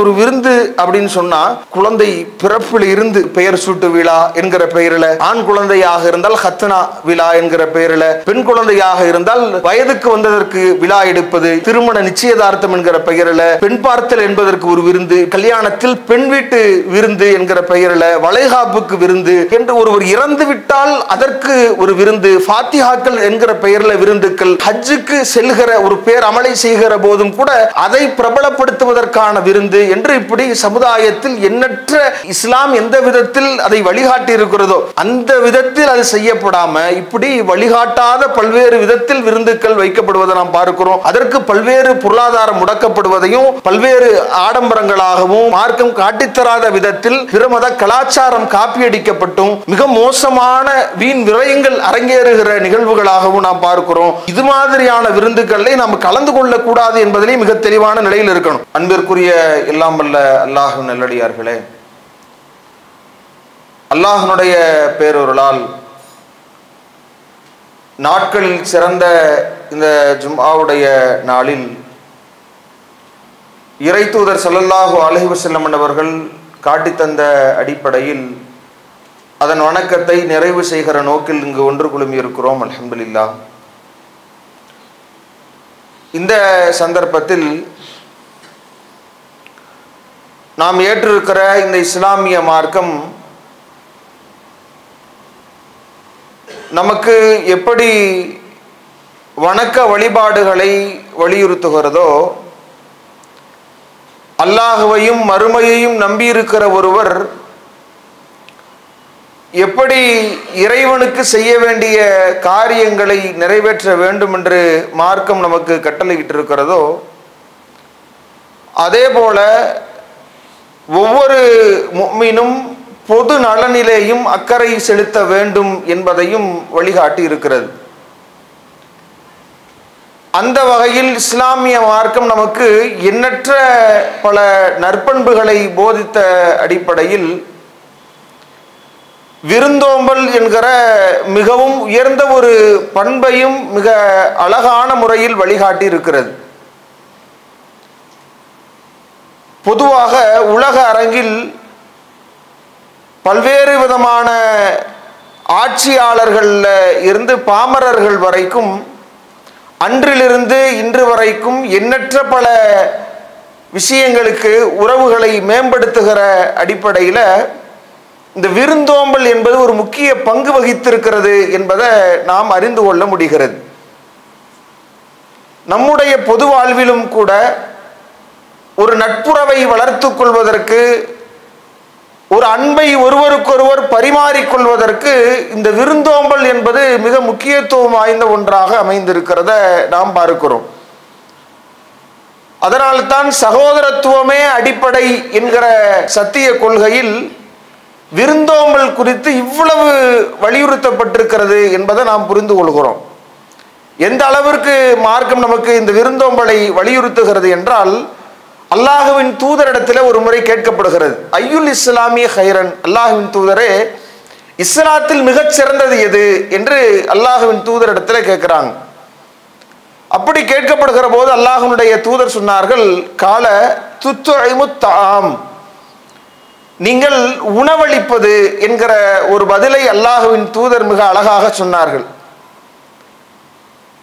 ஒரு விருந்து அப்படின்னு சொன்னா குழந்தை பிறப்பில் இருந்து பெயர் சூட்டு விழா என்கிற பெயரில், ஆண் குழந்தையாக இருந்தால் ஹத்னா விழா என்கிற பெயரில், பெண் குழந்தையாக இருந்தால் வயதுக்கு வந்ததற்கு விழா எடுப்பது, திருமண நிச்சயதார்த்தம் என்கிற பெயரில், பெண் பார்த்தல் என்பதற்கு ஒரு விருந்து, கல்யாணத்தில் பெண் வீட்டு விருந்து என்கிற பெயரில், வளைகாப்புக்கு விருந்து என்று ஒருவர் இறந்து விட்டால் அதற்கு ஒரு விருந்து, ஃபாத்திஹாக்கள் என்கிற பெயரில் விருந்துக்கள், ஹஜ்ஜுக்கு செல்கிற ஒரு பேர் அமலை செய்கிற போதும் கூட அதை பிரபலப்படுத்துவதற்கான விருந்து என்று இப்படி சமுதாயத்தில் எண்ணற்ற இஸ்லாம் எந்த விதத்தில் அதை வழிகாட்டி இருக்கிறதோ அந்த விதத்தில் அது செய்யப்படாம இப்படி வழிகாட்டாத பல்வேறு விதத்தில் விருந்துக்கள் வைக்கப்படுவதை நாம் பார்க்கிறோம். அதற்கு பல்வேறு பொருளாதாரம் முடக்கப்படுவதையும், பல்வேறு ஆடம்பரங்களாகவும், மார்க்கம் காட்டித்தராத விதத்தில் பிற மத கலாச்சாரம் காப்பியடிக்கப்பட்டும் மிக மோசமான வீண் விரயங்கள் அரங்கேறுகிற நிகழ்வுகளாகவும் நாம் பார்க்கிறோம். இது மாதிரியான விருந்துகளை நாம் கலந்து கொள்ளக்கூடாது என்பதிலே மிக தெளிவான நிலையில் இருக்கணும். அன்பிற்குரிய எல்லாம் வல்ல அல்லாஹ் நல்லடியார்களே, அல்லாஹ்வுடைய பேரருளால் நாட்களில் சிறந்த இந்த ஜும்ஆவுடைய நாளில் இறை தூதர் ஸல்லல்லாஹு அலைஹி வஸல்லம் அவர்கள் காட்டித்தந்த அடிப்படையில் அதன் வணக்கத்தை நிறைவு செய்கிற நோக்கில் இங்கு ஒன்று குழுமி இருக்கிறோம். அல்ஹம்துலில்லாஹ். இந்த சந்தர்ப்பத்தில் நாம் ஏற்றிருக்கிற இந்த இஸ்லாமிய மார்க்கம் நமக்கு எப்படி வணக்க வழிபாடுகளை வலியுறுத்துகிறதோ, அல்லாஹுவையும் மறுமையையும் நம்பியிருக்கிற ஒருவர் எப்படி இறைவனுக்கு செய்ய வேண்டிய காரியங்களை நிறைவேற்ற வேண்டும் என்று மார்க்கம் நமக்கு கட்டளையிட்டு இருக்கிறதோ, அதே போல ஒவ்வொரு முஃமினும் பொது நலனிலேயும் அக்கறை செலுத்த வேண்டும் என்பதையும் வழிகாட்டி இருக்கிறது. அந்த வகையில் இஸ்லாமிய மார்க்கம் நமக்கு எண்ணற்ற பல நற்பண்புகளை போதித்த அடிப்படையில் விருந்தோம்பல் என்கிற மிகவும் உயர்ந்த ஒரு பண்பையும் மிக அழகான முறையில் வழிகாட்டி இருக்கிறது. பொதுவாக உலக அரங்கில் பல்வேறு விதமான ஆட்சியாளர்கள் இருந்து பாமரர்கள் வரைக்கும், அன்றிலிருந்து இன்று வரைக்கும் எண்ணற்ற பல விஷயங்களுக்கு உறவுகளை மேம்படுத்துகிற அடிப்படையில் இந்த விருந்தோம்பல் என்பது ஒரு முக்கிய பங்கு வகித்திருக்கிறது என்பதை நாம் அறிந்து கொள்ள முடிகிறது. நம்முடைய பொது வாழ்விலும் கூட ஒரு நட்புறவை வளர்த்துக் கொள்வதற்கு, ஒரு அன்பை ஒருவருக்கொருவர் பரிமாறிக்கொள்வதற்கு இந்த விருந்தோம்பல் என்பது மிக முக்கியத்துவம் வாய்ந்த ஒன்றாக அமைந்திருக்கிறத நாம் பார்க்கிறோம். அதனால்தான் சகோதரத்துவமே அடிப்படை என்கிற சத்திய கொள்கையில் விருந்தோம்பல் குறித்து இவ்வளவு வலியுறுத்தப்பட்டிருக்கிறது என்பதை நாம் புரிந்து கொள்கிறோம். எந்த அளவிற்கு மார்க்கம் நமக்கு இந்த விருந்தோம்பலை வலியுறுத்துகிறது என்றால், அல்லாஹுவின் தூதரிடத்தில் ஒரு முறை கேட்கப்படுகிறது, ஐயுல் இஸ்லாமிய ஹைரன், அல்லாஹுவின் தூதரே இஸ்லாத்தில் மிகச் சிறந்தது எது என்று அல்லாஹுவின் தூதரிடத்தில் கேட்கிறாங்க. அப்படி கேட்கப்படுகிற போது அல்லாஹ்வுடைய தூதர் சொன்னார்கள், கால துத்துஇமுத்தாம், நீங்கள் உணவளிப்பது என்கிற ஒரு பதிலை அல்லாஹுவின் தூதர் மிக அழகாக சொன்னார்கள்.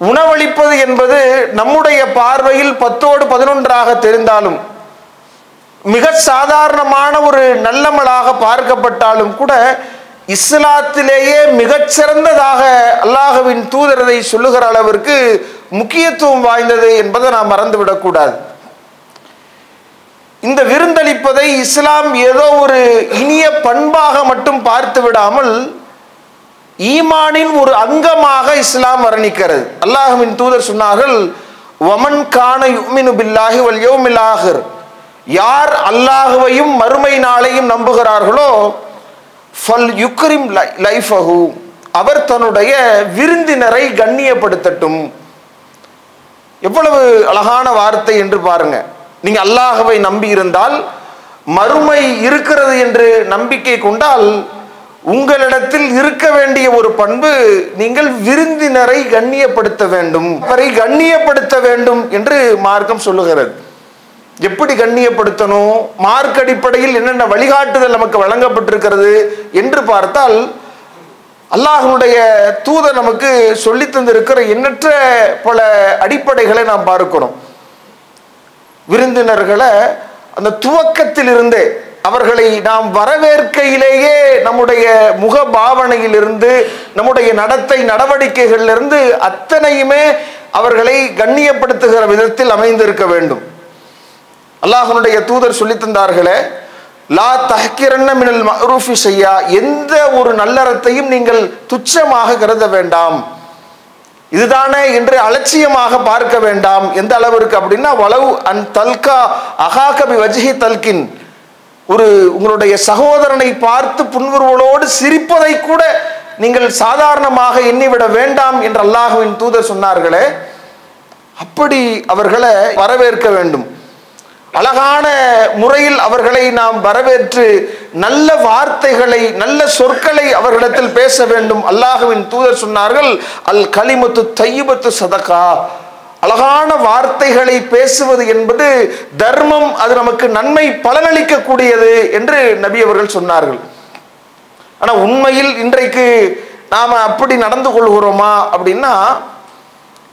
உணவளிப்பது என்பது நம்முடைய பார்வையில் 10ஓடு 11ஆக தெரிந்தாலும், மிக சாதாரணமான ஒரு நல்லமலாக பார்க்கப்பட்டாலும் கூட, இஸ்லாத்திலேயே மிகச்சிறந்ததாக அல்லாஹுவின் தூதரதை சொல்லுகிற அளவிற்கு முக்கியத்துவம் வாய்ந்தது என்பதை நாம் மறந்துவிடக்கூடாது. இந்த விருந்தளிப்பதை இஸ்லாம் ஏதோ ஒரு இனிய பண்பாக மட்டும் பார்த்து விடாமல் ஈமானின் ஒரு அங்கமாக இஸ்லாம் வர்ணிக்கிறது. அல்லாஹ்வின் தூதர் சொன்னார்கள், வமன் கான யுமினு பில்லாஹி வல் யௌமில் ஆகிர், யார் அல்லாஹுவையும் மறுமை நாளையும் நம்புகிறார்களோ, ஃபல் யுக்ரிம் லைஃபஹு, அவர் தன்னுடைய விருந்தினரை கண்ணியப்படுத்தட்டும். எவ்வளவு அழகான வார்த்தை என்று பாருங்க. நீங்க அல்லாஹுவை நம்பி இருந்தால், மறுமை இருக்கிறது என்று நம்பிக்கை கொண்டால், உங்களிடத்தில் இருக்க வேண்டிய ஒரு பண்பு, நீங்கள் விருந்தினரை கண்ணியப்படுத்த வேண்டும், அவரை கண்ணியப்படுத்த வேண்டும் என்று மார்க்கம் சொல்லுகிறது. எப்படி கண்ணியப்படுத்தணும், மார்க் அடிப்படையில் என்னென்ன வழிகாட்டுதல் நமக்கு வழங்கப்பட்டிருக்கிறது என்று பார்த்தால், அல்லாஹ்வுடைய தூதர் நமக்கு சொல்லி தந்திருக்கிற எண்ணற்ற பல அடிப்படைகளை நாம் பார்க்கிறோம். விருந்தினர்களை அந்த துவக்கத்திலிருந்தே அவர்களை நாம் வரவேற்கையிலேயே நம்முடைய முக பாவனையிலிருந்து, நம்முடைய நடத்தை நடவடிக்கைகளிலிருந்து அத்தனையுமே அவர்களை கண்ணியப்படுத்துகிற விதத்தில் அமைந்திருக்க வேண்டும். அல்லாஹ்வுடைய தூதர் சொல்லி தந்தார்களே, லா தஹ்கிரன்ன மினல் மஅரூஃபி ஷையா, எந்த ஒரு நல்லறத்தையும் நீங்கள் துச்சமாக கருத வேண்டாம். இதுதானே என்று அலட்சியமாக பார்க்க வேண்டாம். எந்த அளவிற்கு அப்படின்னா, வலவ் அன் தல்கா அஹாக பி வஜ்ஹி தல்கின், ஒரு உங்களுடைய சகோதரனை பார்த்து புன்முறுவலோடு சிரிப்பதை கூட நீங்கள் சாதாரணமாக எண்ணிவிட வேண்டாம் என்று அல்லாஹ்வின் தூதர் சொன்னார்களே, அப்படி அவர்களை வரவேற்க வேண்டும். அழகான முறையில் அவர்களை நாம் வரவேற்று நல்ல வார்த்தைகளை, நல்ல சொற்களை அவர்களிடத்தில் பேச வேண்டும். அல்லாஹ்வின் தூதர் சொன்னார்கள், அல் கலிமத்து தையிபத்து சதகா, அழகான வார்த்தைகளை பேசுவது என்பது தர்மம், அது நமக்கு நன்மை பலனளிக்கக்கூடியது என்று நபி அவர்கள் சொன்னார்கள். ஆனா உண்மையில் இன்றைக்கு நாம அப்படி நடந்து கொள்கிறோமா அப்படின்னா,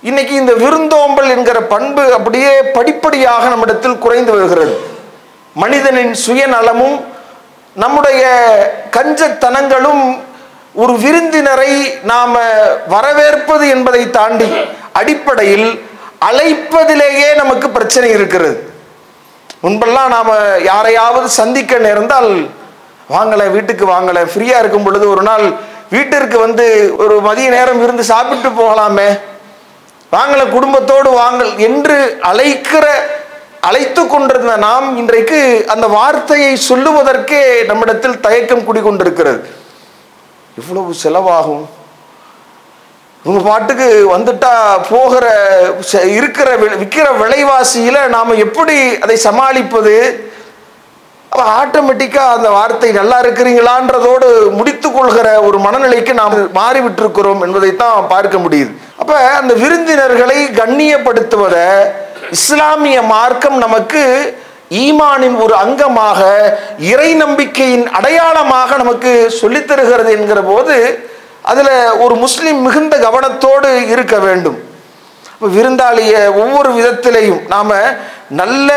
இன்னைக்கு இந்த விருந்தோம்பல் என்கிற பண்பு அப்படியே படிப்படியாக நம்மிடத்தில் குறைந்து வருகிறது. மனிதனின் சுயநலமும் நம்முடைய கஞ்சத்தனங்களும் ஒரு விருந்தினரை நாம வரவேற்பது என்பதை தாண்டி அடிப்படையில் அழைப்பதிலேயே நமக்கு பிரச்சனை இருக்கிறது. முன்பெல்லாம் நாம யாரையாவது சந்திக்க நேர்ந்தால், வாங்கலை வீட்டுக்கு வாங்கலை, ஃப்ரீயா இருக்கும் பொழுது ஒரு நாள் வீட்டிற்கு வந்து ஒரு மதிய நேரம் இருந்து சாப்பிட்டு போகலாமே, வாங்கலை குடும்பத்தோடு வாங்கல் என்று அழைத்து கொண்டிருந்த நாம் இன்றைக்கு அந்த வார்த்தையை சொல்லுவதற்கே நம்மிடத்தில் தயக்கம் குடிக்கொண்டிருக்கிறது. இவ்வளவு செலவாகும், உங்க பாட்டுக்கு வந்துட்டா போகிற இருக்கிற விற்கிற விலைவாசியில நாம எப்படி அதை சமாளிப்பது? ஆட்டோமேட்டிக்கா அந்த வார்த்தை நல்லா இருக்கிறீங்களான்றதோடு முடித்துக் கொள்கிற ஒரு மனநிலைக்கு நாம் மாறிவிட்டிருக்கிறோம் என்பதைத்தான் பார்க்க முடியுது. அப்ப அந்த விருந்தினர்களை கண்ணியப்படுத்துவத இஸ்லாமிய மார்க்கம் நமக்கு ஈமானின் ஒரு அங்கமாக, இறை நம்பிக்கையின் அடையாளமாக நமக்கு சொல்லித் தருகிறது என்கிற போது அதுல ஒரு முஸ்லிம் மிகுந்த கவனத்தோடு இருக்க வேண்டும். விருந்தாளிய ஒவ்வொரு விதத்திலையும் நாம நல்ல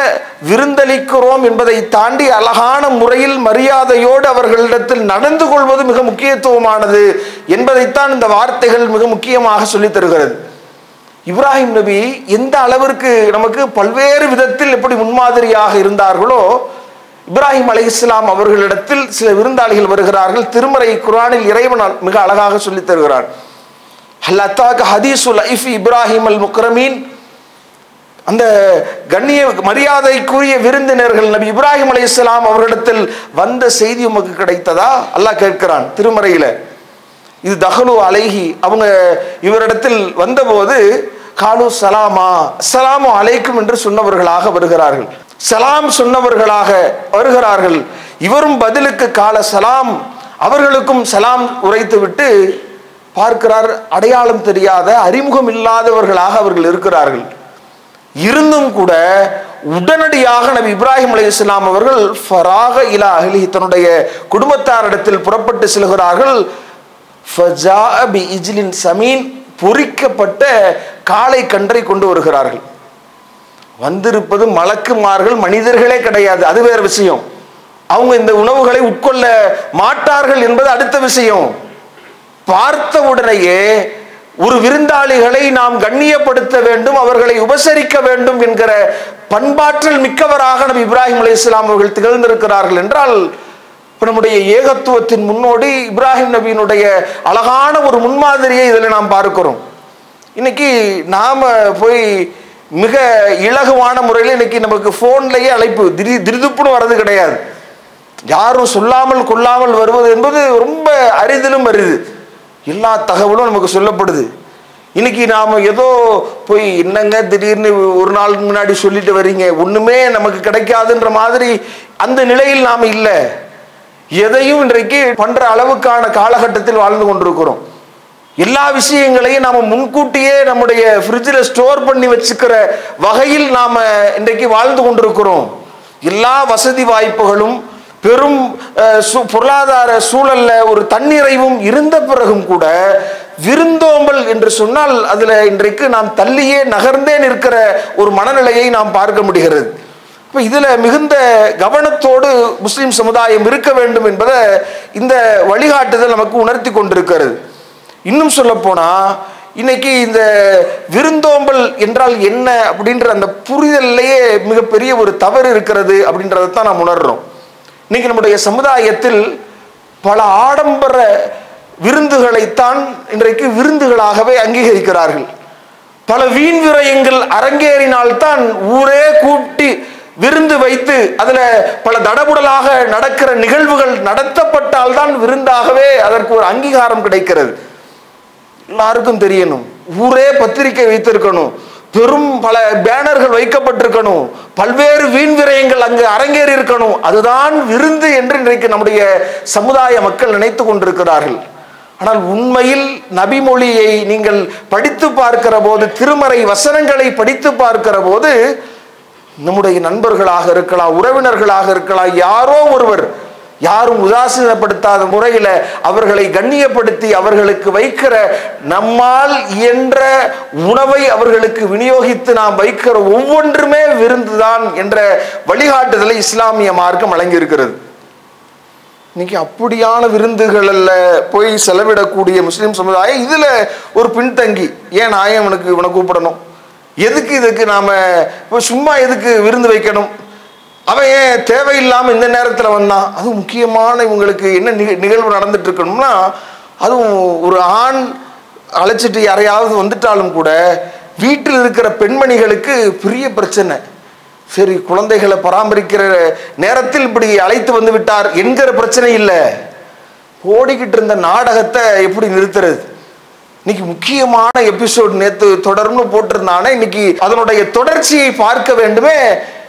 விருந்தளிக்கிறோம் என்பதை தாண்டி அழகான முறையில் மரியாதையோடு அவர்களிடத்தில் நடந்து கொள்வது மிக முக்கியத்துவமானது என்பதைத்தான் இந்த வார்த்தைகள் மிக முக்கியமாக சொல்லித் தருகிறது. இப்ராஹிம் நபி எந்த அளவிற்கு நமக்கு பல்வேறு விதத்தில் எப்படி முன்மாதிரியாக இருந்தார்களோ, இப்ராஹிம் அலைஹிஸ்ஸலாம் அவர்களிடத்தில் சில விருந்தாளிகள் வருகிறார்கள். திருமறை குர்ஆனில் இறைவன் மிக அழகாக சொல்லித் தருகிறார். ஹல்லத்தாக ஹதீசுல் ஐஃபி இப்ராஹிம் அல் முக்ரமீன், அந்த கண்ணிய மரியாதைக்குரிய விருந்தினர்கள் நபி இப்ராஹிம் அலைஹிஸ்ஸலாம் அவர்களிடத்தில் வந்த செய்தி உமக்கு கிடைத்ததா? அல்லாஹ் கேட்கிறான் திருமறையில. இது தஹலு அலைஹி, அவங்க இவரிடத்தில் வந்தபோது காலு சலாமா, அஸ்ஸலாமு அலைக்கும் என்று சொன்னவர்களாக வருகிறார்கள். சலாம் சொன்னவர்களாக வருகிறார்கள். இவரும் பதிலுக்கு கால சலாம், அவர்களுக்கும் சலாம் உரைத்து விட்டு பார்க்கிறார். அடையாளம் தெரியாத, அறிமுகம் இல்லாதவர்களாக அவர்கள் இருக்கிறார்கள். இருந்தும் கூட உடனடியாக நபி இப்ராஹிம் அலைஹிஸ்ஸலாம் அவர்கள் ஃபராக இலா அஹ்லிஹி, தன்னுடைய குடும்பத்தாரிடத்தில் புறப்பட்டு செல்கிறார்கள். ஃபஜாஅ பி இஜ்லின் சமீன், பொரிக்கப்பட்ட காளை கன்றை கொண்டு வருகிறார்கள். வந்திருப்பது மலக்குமார்கள், மனிதர்களே கிடையாது, அது வேற விஷயம். அவங்க இந்த உணவுகளை உட்கொள்ள மாட்டார்கள் என்பது அடுத்த விஷயம். பார்த்த உடனேயே ஒரு விருந்தாளிகளை நாம் கண்ணியப்படுத்த வேண்டும், அவர்களை உபசரிக்க வேண்டும் என்கிற பண்பாற்றல் மிக்கவராக நபி இப்ராஹிம் அலைஹிஸ்ஸலாம் அவர்கள் திகழ்ந்திருக்கிறார்கள் என்றால், நம்முடைய ஏகத்துவத்தின் முன்னோடி இப்ராஹிம் நபியினுடைய அழகான ஒரு முன்மாதிரியை இதில் நாம் பார்க்கிறோம். இன்னைக்கு நாம போய் மிக இலகுவான முறையில் இன்னைக்கு நமக்கு போன்லயே அழைப்பு திடுதுப்புன்னு வர்றது கிடையாது. யாரும் சொல்லாமல் கொள்ளாமல் வருவது என்பது ரொம்ப அரிதிலும் அரிது. எல்லா தகவலும் நமக்கு சொல்லப்படுது. இன்னைக்கு நாம ஏதோ போய் என்னங்க திடீர்னு ஒரு நாள் முன்னாடி சொல்லிட்டு வர்றீங்க, ஒண்ணுமே நமக்கு கிடைக்காதுன்ற மாதிரி அந்த நிலையில் நாம இல்லை. எதையும் இன்றைக்கு பண்ற அளவுக்கான காலகட்டத்தில் வாழ்ந்து கொண்டிருக்கிறோம். எல்லா விஷயங்களையும் நாம முன்கூட்டியே நம்முடைய ஃப்ரிட்ஜில் ஸ்டோர் பண்ணி வச்சுக்கிற வகையில் நாம இன்றைக்கு வாழ்ந்து கொண்டிருக்கிறோம். எல்லா வசதி வாய்ப்புகளும் பெரும் பொருளாதார சூழல்ல ஒரு தன்னிறைவும் இருந்த பிறகும் கூட விருந்தோம்பல் என்று சொன்னால் அதுல இன்றைக்கு நாம் தள்ளியே நகர்ந்தே நிற்கிற ஒரு மனநிலையை நாம் பார்க்க முடிகிறது. இப்போ இதுல மிகுந்த கவனத்தோடு முஸ்லிம் சமுதாயம் இருக்க வேண்டும் என்பதை இந்த வழிகாட்டுதல் நமக்கு உணர்த்தி கொண்டிருக்கிறது. இன்னும் சொல்ல போனா இன்னைக்கு இந்த விருந்தோம்பல் என்றால் என்ன அப்படின்ற அந்த புரிதல்லையே மிகப்பெரிய ஒரு தவறு இருக்கிறது அப்படின்றதான் நாம் உணர்றோம். இன்னைக்கு நம்முடைய சமுதாயத்தில் பல ஆடம்பர விருந்துகளைத்தான் இன்றைக்கு விருந்துகளாகவே அங்கீகரிக்கிறார்கள். பல வீண் விரயங்கள் அரங்கேறினால்தான் ஊரே கூட்டி விருந்து வைத்து அதுல பல தடபுடலாக நடக்கிற நிகழ்வுகள் நடத்தப்பட்டால் தான் விருந்தாகவே அதற்கு ஒரு அங்கீகாரம் கிடைக்கிறது. எல்லாருக்கும் தெரியணும், ஊரே பத்திரிகை வைத்திருக்கணும், பெரும் பல பேனர்கள் வைக்கப்பட்டிருக்கணும், பல்வேறு வீண் விரயங்கள் அங்கு அரங்கேறி இருக்கணும், அதுதான் விருந்து என்று இன்றைக்கு நம்முடைய சமுதாய மக்கள் நினைத்து கொண்டிருக்கிறார்கள். ஆனால் உண்மையில் நபிமொழியை நீங்கள் படித்து பார்க்கிற போது, திருமறை வசனங்களை படித்து பார்க்கிற போது, நம்முடைய நண்பர்களாக இருக்கலாம், உறவினர்களாக இருக்கலாம், யாரோ ஒருவர் யாரும் உதாசீனப்படுத்தாத முறையில அவர்களை கண்ணியப்படுத்தி அவர்களுக்கு வைக்கிற நம்மால் இயன்ற உணவை அவர்களுக்கு விநியோகித்து நாம் வைக்கிற ஒவ்வொன்றுமே விருந்துதான் என்ற வழிகாட்டுதலை இஸ்லாமிய மார்க்கம் வழங்கியிருக்கிறது. இன்னைக்கு அப்படியான விருந்துகளில் போய் செலவிடக்கூடிய முஸ்லிம் சமுதாயம் இதுல ஒரு பின்தங்கி, ஏன் நான் இவனை கூப்பிடணும், எதுக்கு இதுக்கு நாம சும்மா எதுக்கு விருந்து வைக்கணும், அவன் ஏன் தேவையில்லாமல் இந்த நேரத்தில் வந்தான், அதுவும் முக்கியமான இவங்களுக்கு என்ன நிகழ்வு நடந்துட்டு இருக்கணும்னா, அதுவும் ஒரு ஆண் அழைச்சிட்டு யாரையாவது வந்துட்டாலும் கூட வீட்டில் இருக்கிற பெண்மணிகளுக்கு பெரிய பிரச்சனை. சரி, குழந்தைகளை பராமரிக்கிற நேரத்தில் இப்படி அழைத்து வந்து விட்டார் என்கிற பிரச்சனை இல்லை, ஓடிக்கிட்டு இருந்த நாடகத்தை எப்படி நிறுத்துறது. இன்னைக்கு முக்கியமான எபிசோட் நேற்று தொடர்ந்து போட்டிருந்தானே, இன்னைக்கு அதனுடைய தொடர்ச்சியை பார்க்க வேண்டுமே,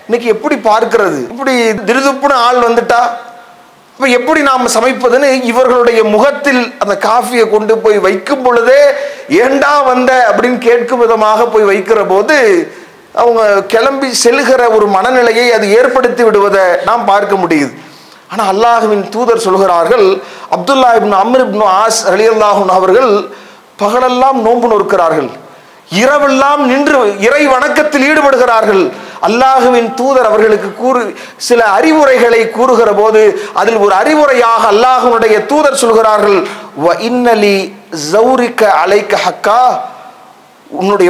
இன்னைக்கு எப்படி பார்க்கிறது, இப்படி திருதுப்புன்னு ஆள் வந்துட்டா அப்ப எப்படி நாம சமைப்பதுன்னு இவர்களுடைய முகத்தில் அந்த காஃபியை கொண்டு போய் வைக்கும் பொழுதே ஏண்டா வந்த அப்படின்னு கேட்கும் விதமாக போய் வைக்கிற போது அவங்க கிளம்பி செல்கிற ஒரு மனநிலையை அது ஏற்படுத்தி விடுவதை நாம் பார்க்க முடியுது. ஆனா அல்லாஹ்வின் தூதர் சொல்கிறார்கள், அப்துல்லா இப்னு அம்ர் இப்னு ஆஸ் ரலியல்லாஹு அன்ஹு அவர்கள் பகலெல்லாம் நோன்பு நோக்கிறார்கள், இரவெல்லாம் நின்று இறை வணக்கத்தில் ஈடுபடுகிறார்கள். அல்லாஹுவின் தூதர் அவர்களுக்கு சில அறிவுரைகளை கூறுகிற போது அதில் ஒரு அறிவுரையாக அல்லாஹ்வுடைய தூதர் சொல்கிறார்கள், வ இன்னலி ஸௌரிக அலைக ஹக்கா,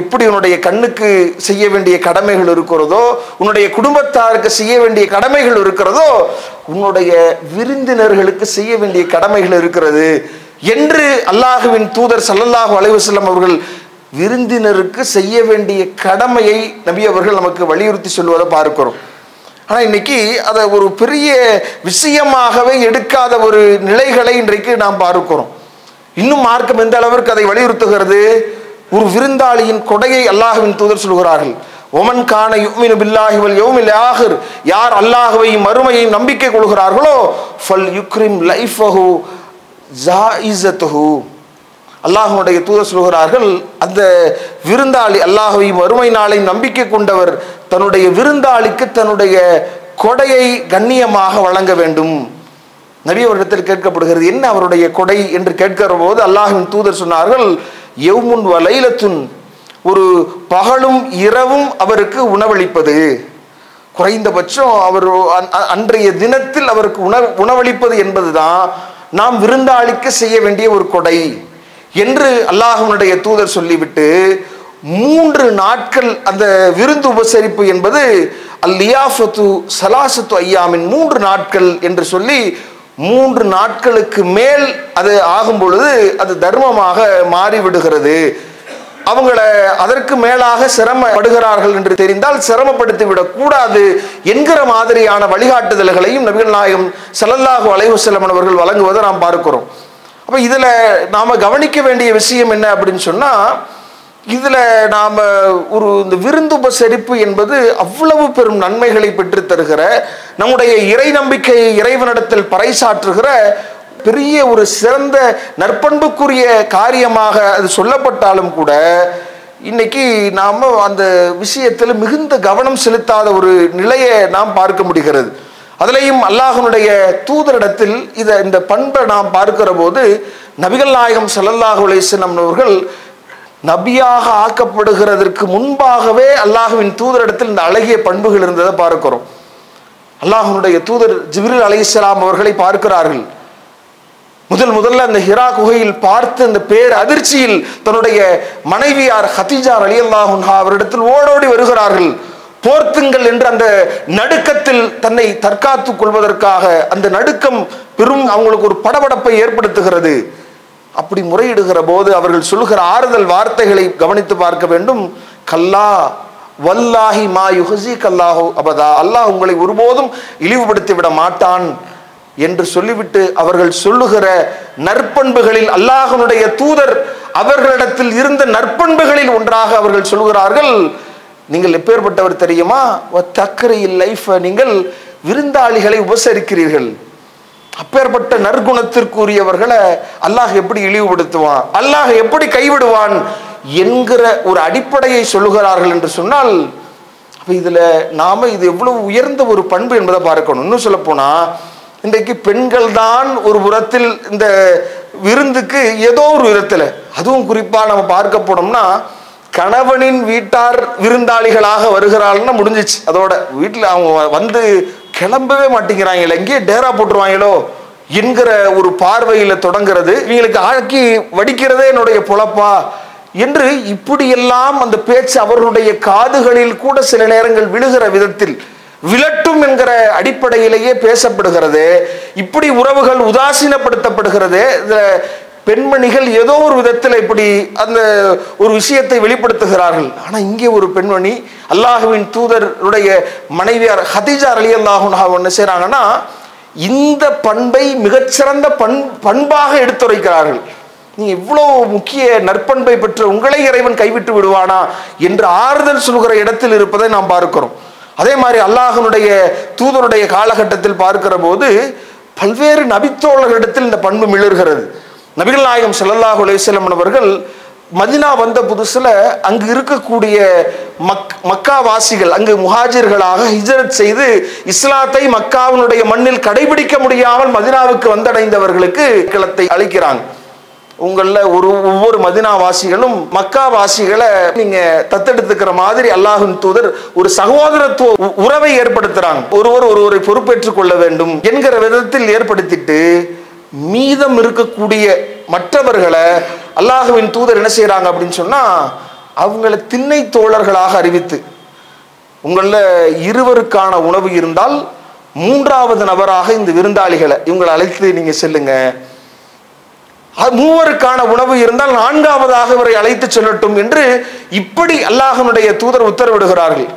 எப்படி உன்னுடைய கண்ணுக்கு செய்ய வேண்டிய கடமைகள் இருக்கிறதோ, உன்னுடைய குடும்பத்தாருக்கு செய்ய வேண்டிய கடமைகள் இருக்கிறதோ, உன்னுடைய விருந்தினர்களுக்கு செய்ய வேண்டிய கடமைகள் இருக்கிறது என்று அல்லாஹுவின் தூதர் ஸல்லல்லாஹு அலைஹி வஸல்லம் அவர்கள் விருந்தினருக்கு செய்ய வேண்டிய கடமையை நபி அவர்கள் நமக்கு வலியுறுத்தி சொல்வதை பார்க்கிறோம். ஆனா இன்னைக்கு அதை ஒரு பெரிய விஷயமாகவே எடுக்காத ஒரு நிலைகளை இன்றைக்கு நாம் பார்க்கிறோம். இன்னும் மார்க்கம் எந்த அளவிற்கு அதை வலியுறுத்துகிறது, ஒரு விருந்தாளியின் கொடையை அல்லாஹ்வின் தூதர் சொல்கிறார்கள், ஒமன் கான யுமினு பில்லாஹி வல் யௌமில் ஆகிர், யார் அல்லாஹ்வையும் மறுமையையும் நம்பிக்கை கொள்கிறார்களோ ஃபல் யுக்ரிம் லைஃபஹு ஜாயிஸத்துஹு, அல்லாஹ்வுடைய தூதர் சொல்கிறார்கள், அந்த விருந்தாளி அல்லாஹ்வையும் மறுமை நாளை நம்பிக்கை கொண்டவர் தன்னுடைய விருந்தாளிக்கு தன்னுடைய கொடையை கண்ணியமாக வழங்க வேண்டும். நபி அவரிடத்தில் கேட்கப்படுகிறது, என்ன அவருடைய கொடை என்று கேட்கிற போது அல்லாஹ்வின் தூதர் சொன்னார்கள், யௌமுன் வ லைலத்துன், ஒரு பகலும் இரவும் அவருக்கு உணவளிப்பது, குறைந்தபட்சம் அவர் அன்றைய தினத்தில் அவருக்கு உணவளிப்பது என்பதுதான் நாம் விருந்தாளிக்கு செய்ய வேண்டிய ஒரு கொடை என்று அல்லாஹ்வுடைய தூதர் சொல்லிவிட்டு 3 நாட்கள் அந்த விருந்து உபசரிப்பு என்பது அல்-லியாஃபத்து ஸலாஸத்து ஐயாமின் 3 நாட்கள் என்று சொல்லி 3 நாட்களுக்கு மேல் அது ஆகும் பொழுது அது தர்மமாக மாறிவிடுகிறது. அவங்கள அதற்கு மேலாக சிரமப்படுகிறார்கள் என்று தெரிந்தால் சிரமப்படுத்தி விடக்கூடாது என்கிற மாதிரியான வழிகாட்டுதல்களையும் நபிகள் நாயகம் ஸல்லல்லாஹு அலைஹி வஸல்லம் அவர்கள் வழங்குவதை நாம் பார்க்கிறோம். அப்ப இதுல நாம கவனிக்க வேண்டிய விஷயம் என்ன அப்படின்னு சொன்னா, இதுல நாம இந்த விருந்துபசரிப்பு என்பது அவ்வளவு பெரும் நன்மைகளை பெற்று தருகிற, நம்முடைய இறை நம்பிக்கையை இறைவனிடத்தில் பறைசாற்றுகிற பெரிய ஒரு சிறந்த நற்பண்புக்குரிய காரியமாக அது சொல்லப்பட்டாலும் கூட இன்னைக்கு நாம அந்த விஷயத்தில் மிகுந்த கவனம் செலுத்தாத ஒரு நிலையை நாம் பார்க்க முடிகிறது. அதிலையும் அல்லாஹ்வுடைய தூதரிடத்தில் இந்த பண்பை நாம் பார்க்கிற போது நபிகள் நாயகம் ஸல்லல்லாஹு அலைஹி வஸல்லம் அவர்கள் நபியாக ஆக்கப்படுகிறதற்கு முன்பாகவே அல்லாஹ்வின் தூதரிடத்தில் இந்த அழகிய பண்புகள் இருந்ததை பார்க்கிறோம். அல்லாஹ்வுடைய தூதர் ஜிப்ரீல் அலைஹிஸ்ஸலாம் அவர்களை பார்க்கிறார்கள். முதல்ல அந்த ஹிரா குகையில் பார்த்து அந்த பேர் அதிர்ச்சியில் தன்னுடைய மனைவியார் ஹதீஜா ரலியல்லாஹு அன்ஹா அவரிடத்தில் ஓடோடி வருகிறார்கள். போர்த்துங்கள் என்று அந்த நடுக்கத்தில் தன்னை தற்காத்துக் கொள்வதற்காக அந்த நடுக்கம் பெரும் அவங்களுக்கு ஒரு படபடப்பை ஏற்படுத்துகிறது. அப்படி முறையிடுகிற போது அவர்கள் சொல்லுகிற ஆறுதல் வார்த்தைகளை கவனித்து பார்க்க வேண்டும். கல்லா வல்லாஹி மா யுஹ்ஸிக அல்லாஹு அபதா, அல்லாஹ் உங்களை ஒருபோதும் இழிவுபடுத்தி விட மாட்டான் என்று சொல்லிவிட்டு அவர்கள் சொல்லுகிற நற்பண்புகளில் அல்லாஹ்வுடைய தூதர் அவர்களிடத்தில் இருந்த நற்பண்புகளில் ஒன்றாக அவர்கள் சொல்கிறார்கள், நீங்கள் எப்பேற்பட்டவர் தெரியுமா, நீங்கள் விருந்தாளிகளை உபசரிக்கிறீர்கள். அப்பேற்பட்ட நற்குணத்திற்குரியவர்களை அல்லாஹ் எப்படி இழிவுபடுத்துவான், அல்லாஹ் எப்படி கைவிடுவான் என்கிற ஒரு அடிப்படையை சொல்லுகிறார்கள் என்று சொன்னால், இதுல நாம இது எவ்வளவு உயர்ந்த ஒரு பண்பு என்பதை பார்க்கணும். இன்னும் சொல்ல போனா இன்றைக்கு பெண்கள் தான் ஒரு புறத்தில் இந்த விருந்துக்கு ஏதோ ஒரு விதத்துல, அதுவும் குறிப்பா நம்ம பார்க்க போனோம்னா கணவனின் வீட்டார் விருந்தாளிகளாக வருகிறாள்னா முடிஞ்சிச்சு. அதோட வீட்டுல அவங்க வந்து கிளம்பவே மாட்டேங்கிறாங்களே, எங்கேயே டேரா போட்டுருவாங்களோ என்கிற ஒரு பார்வையில தொடங்கிறது. இவங்களுக்கு ஆக்கி வடிக்கிறதே என்னுடைய பொழப்பா என்று இப்படியெல்லாம் அந்த பேச்சு அவர்களுடைய காதுகளில் கூட சில நேரங்கள் விழுகிற விதத்தில் விலட்டும் என்கிற அடிப்படையிலேயே பேசப்படுகிறது. இப்படி உறவுகள் உதாசீனப்படுத்தப்படுகிறது. பெண்மணிகள் ஏதோ ஒரு விதத்தில் இப்படி அந்த ஒரு விஷயத்தை வெளிப்படுத்துகிறார்கள். ஆனா இங்கே ஒரு பெண்மணி அல்லாஹ்வின் தூதருடைய மனைவியார் ஹதீஜா ரலியல்லாஹு அன்ஹா என்ன செய்றாங்கன்னா, இந்த பண்பை மிகச்சிறந்த பண்பாக எடுத்துரைக்கிறார்கள். நீ இவ்வளவு முக்கிய நற்பண்பை பெற்ற உங்களை இறைவன் கைவிட்டு விடுவானா என்று ஆறுதல் சொல்கிற இடத்தில் இருப்பதை நாம் பார்க்கிறோம். அதே மாதிரி அல்லாஹ்வுடைய தூதருடைய காலகட்டத்தில் பார்க்கிற போது பல்வேறு நபித்தோழர்களிடத்தில் இந்த பண்பு மிளர்கிறது. நபிகள் நாயகம் ஸல்லல்லாஹு அலைஹி வஸல்லம் அவர்கள் மதீனா வந்த புதுசுல அங்கு இருக்கக்கூடிய மக்கா வாசிகள், அங்கு முஹாஜிர்களாக ஹிஜ்ரத் செய்து இஸ்லாத்தை மக்காவினுடைய மண்ணில் கடைபிடிக்க முடியாமல் மதீனாவுக்கு வந்தடைந்தவர்களுக்கு களத்தை அளிக்கிறாங்க. உங்கள ஒவ்வொரு மதீனா வாசிகளும் மக்கா வாசிகளை நீங்க தத்தெடுத்துக்கிற மாதிரி அல்லாஹ்வின் தூதர் ஒரு சகோதரத்துவ உறவை ஏற்படுத்துறாங்க. ஒருவரை பொறுப்பேற்றுக் கொள்ள வேண்டும் என்கிற விதத்தில் ஏற்படுத்திட்டு மீதம் இருக்கக்கூடிய மற்றவர்களை அல்லாஹ்வின் தூதர் என்ன செய்யறாங்க அப்படின்னு சொன்னா, அவங்களை திண்ணை தோழர்களாக அறிவித்து, உங்கள இருவருக்கான உணவு இருந்தால் மூன்றாவது நபராக இந்த விருந்தாளிகளை இவங்களை அழைத்து நீங்க செல்லுங்க, மூவருக்கான உணவு இருந்தால் நான்காவதாக இவரை அழைத்து செல்லட்டும் என்று இப்படி அல்லாஹ்வுடைய தூதர் உத்தரவிடுகிறார்கள்.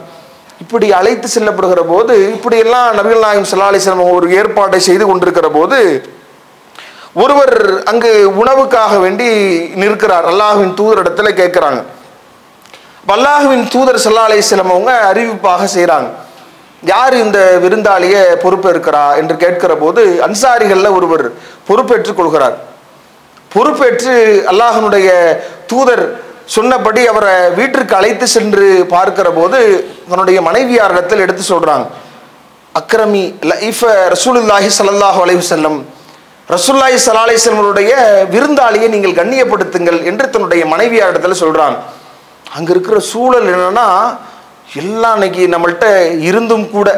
இப்படி அழைத்து செல்லப்படுகிற போது இப்படி எல்லாம் நபிகள் நாயகம் ஸல்லல்லாஹு அலைஹி வஸல்லம் ஒரு ஏற்பாட்டை செய்து கொண்டிருக்கிற போது ஒருவர் அங்கு உணவுக்காக வேண்டி நிற்கிறார். அல்லாஹ்வின் தூதர் இடத்துல கேட்கிறாங்க. அல்லாஹ்வின் தூதர் ஸல்லல்லாஹு அலைஹி வஸல்லம் அவங்க அறிவிப்பாக செய்யறாங்க, யார் இந்த விருந்தாளிய பொறுப்பேற்கிறா என்று கேட்கிற போது அன்சாரிகள்ல ஒருவர் பொறுப்பேற்றுக் கொள்கிறார். பொறுப்பேற்று அல்லாஹ்வுடைய தூதர் சொன்னபடி அவரை வீட்டிற்கு அழைத்து சென்று பார்க்கிற போது தன்னுடைய மனைவியாரிடத்தில் எடுத்து சொல்றாங்க, அக்ரமி லைஃப ரசூலுல்லாஹி ஸல்லல்லாஹு அலைஹி வஸல்லம், ரசூலுல்லாஹி ஸல்லல்லாஹு அலைஹி வஸல்லமுடைய விருந்தாளியை நீங்கள் கண்ணியப்படுத்துங்கள் என்று தன்னுடைய மனைவியாரிடத்துல சொல்றாங்க. அங்க இருக்கிற சூழல் என்னன்னா, எல்லாம் இன்னைக்கு நம்மள்கிட்ட இருந்தும் கூட,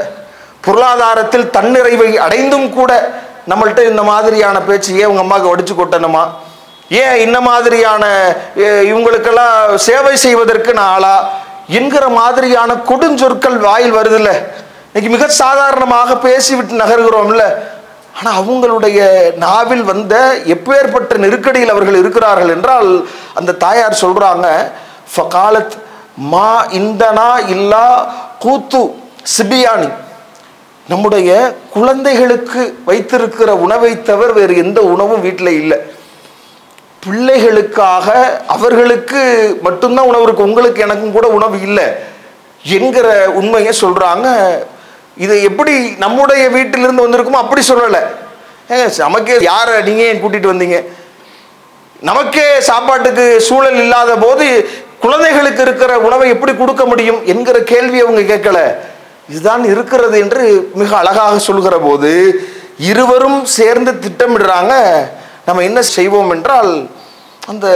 பொருளாதாரத்தில் தன்னிறைவை அடைந்தும் கூட நம்மள்கிட்ட இந்த மாதிரியான பேச்சு, ஏன் உங்க அம்மாவுக்கு வடிச்சு கொட்டணுமா, ஏன் இந்த மாதிரியான இவங்களுக்கெல்லாம் சேவை செய்வதற்கு நான் ஆளா என்கிற மாதிரியான கொடுஞ்சொற்கள் வாயில் வருதில்ல. இன்னைக்கு மிக சாதாரணமாக பேசிவிட்டு நகர்கிறோம்ல. ஆனா அவங்களுடைய நாவில் வந்த எப்பேற்பட்ட நெருக்கடியில் அவர்கள் இருக்கிறார்கள் என்றால், அந்த தாயார் சொல்றாங்க, ஃபகாலத் மா இந்தனா இல்லா கூத்து சிபியானி, நம்முடைய குழந்தைகளுக்கு வைத்திருக்கிற உணவை தவிர வேறு எந்த உணவும் வீட்டில் இல்லை. பிள்ளைகளுக்காக அவர்களுக்கு மட்டும்தான் உணவு இருக்கு, உங்களுக்கு எனக்கும் கூட உணவு இல்லை என்கிற உண்மையை சொல்றாங்க. இது எப்படி நம்முடைய வீட்டிலிருந்து வந்திருக்குமோ அப்படி சொல்லலை. நமக்கே யாரை நீங்க ஏன் கூட்டிட்டு வந்தீங்க, நமக்கே சாப்பாட்டுக்கு சூழல் இல்லாத போது குழந்தைகளுக்கு இருக்கிற உணவை எப்படி கொடுக்க முடியும் என்கிற கேள்வி அவங்க கேட்கல. இதுதான் இருக்கிறது என்று மிக அழகாக சொல்கிற போது இருவரும் சேர்ந்து திட்டமிடுறாங்க. நம்ம என்ன செய்வோம் என்றால், அந்த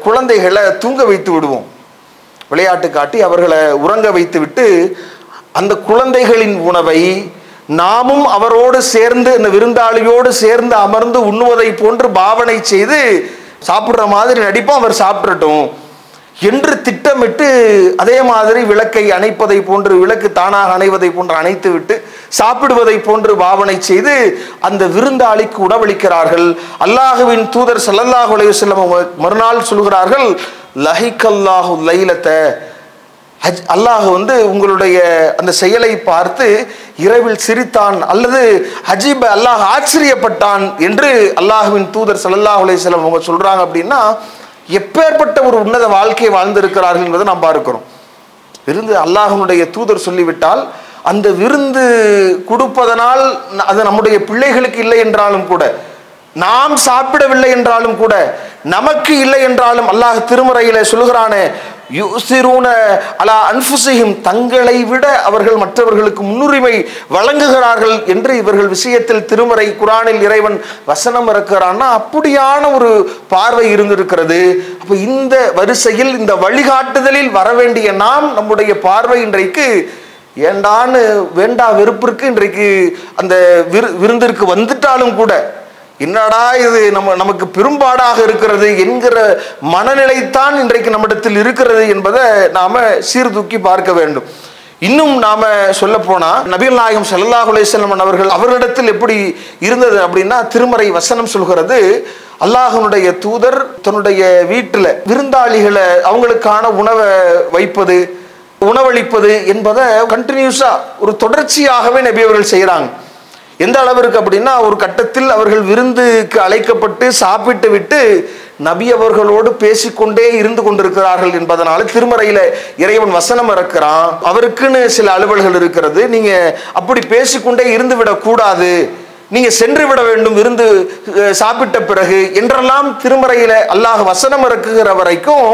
குழந்தைகளை தூங்க வைத்து விடுவோம், விளையாட்டு காட்டி அவர்களை உறங்க வைத்து விட்டு அந்த குழந்தைகளின் உணவை நாமும் அவரோடு சேர்ந்து அந்த விருந்தாளியோடு சேர்ந்து அமர்ந்து உண்ணுவதை போன்று பாவனை செய்து சாப்பிட்ற மாதிரி நடிப்போம், அவர் சாப்பிடட்டும் என்று திட்டமிட்டு அதே மாதிரி விளக்கை அணைப்பதை போன்று, விளக்கு தானாக அணைவதை போன்று அணைத்து விட்டு சாப்பிடுவதை போன்று பாவனை செய்து அந்த விருந்தாளிக்கு உணவளிக்கிறார்கள். அல்லாஹுவின் தூதர் ஸல்லல்லாஹு அலைஹி வஸல்லம் மறுநாள் சொல்கிறார்கள், லஹிகல்லாஹு லைலத, அல்லாஹ் உங்களுடைய அந்த செயலை பார்த்து இரவில் சிரித்தான் அல்லது அஜீப அல்லாஹ் ஆச்சரியப்பட்டான் என்று அல்லாஹுவின் தூதர் ஸல்லல்லாஹு அலைஹி வஸல்லம் அவங்க சொல்றாங்க. அப்படின்னா எப்பேற்பட்ட ஒரு உன்னத வாழ்க்கையை வாழ்ந்திருக்கிறார்கள் என்பதை நாம் பார்க்கிறோம். விருந்து அல்லாஹ்வுடைய தூதர் சொல்லிவிட்டால் அந்த விருந்து கொடுப்பதனால் அது நம்முடைய பிள்ளைகளுக்கு இல்லை என்றாலும் கூட, நாம் சாப்பிடவில்லை என்றாலும் கூட, நமக்கு இல்லை என்றாலும் அல்லாஹ் திருமறையில சொல்கிறானே, யுஸிரூன அலா அன்ஃபுஸிஹிம், தங்களை விட அவர்கள் மற்றவர்களுக்கு முன்னுரிமை வழங்குகிறார்கள் என்று இவர்கள் விஷயத்தில் திருமறை குர்ஆனில் இறைவன் வசனம் இருக்கிறான்னா அப்படியான ஒரு பார்வை இருந்திருக்கிறது. அப்ப இந்த வரிசையில் இந்த வழிகாட்டுதலில் வர வேண்டிய நாம் நம்முடைய பார்வை இன்றைக்கு ஏண்டான்னு வேண்டா வெறுப்பிற்கு இன்றைக்கு அந்த விருந்திற்கு வந்துட்டாலும் கூட என்னடா இது நமக்கு பெரும்பாடாக இருக்கிறது என்கிற மனநிலைத்தான் இன்றைக்கு நம்மிடத்தில் இருக்கிறது என்பதை நாம சீர்தூக்கி பார்க்க வேண்டும். இன்னும் நாம சொல்ல போனா நபிகள் நாயகம் ஸல்லல்லாஹு அலைஹி வஸல்லம் அவர்களிடத்தில் எப்படி இருந்தது அப்படின்னா, திருமறை வசனம் சொல்கிறது, அல்லாஹ்வுடைய தூதர் தன்னுடைய வீட்டுல விருந்தாளிகளை அவங்களுக்கான உணவை வைப்பது, உணவளிப்பது என்பதை கண்டினியூஸா ஒரு தொடர்ச்சியாகவே நபி அவர்கள் செய்யறாங்க. எந்த அளவிற்கு அப்படின்னா, ஒரு கட்டத்தில் அவர்கள் விருந்துக்கு அழைக்கப்பட்டு சாப்பிட்டு விட்டு நபி அவர்களோடு பேசிக்கொண்டே இருந்து கொண்டிருக்கிறார்கள் என்பதனால திருமறையில இறைவன் வசனம் இருக்கிறான், அவருக்குன்னு சில அலுவல்கள் இருக்கிறது, நீங்க அப்படி பேசிக்கொண்டே இருந்து விடக் கூடாது, நீங்க சென்று விட வேண்டும் விருந்து சாப்பிட்ட பிறகு என்றெல்லாம் திருமறையில அல்லாஹ் வசனம் இறக்குகிற வரைக்கும்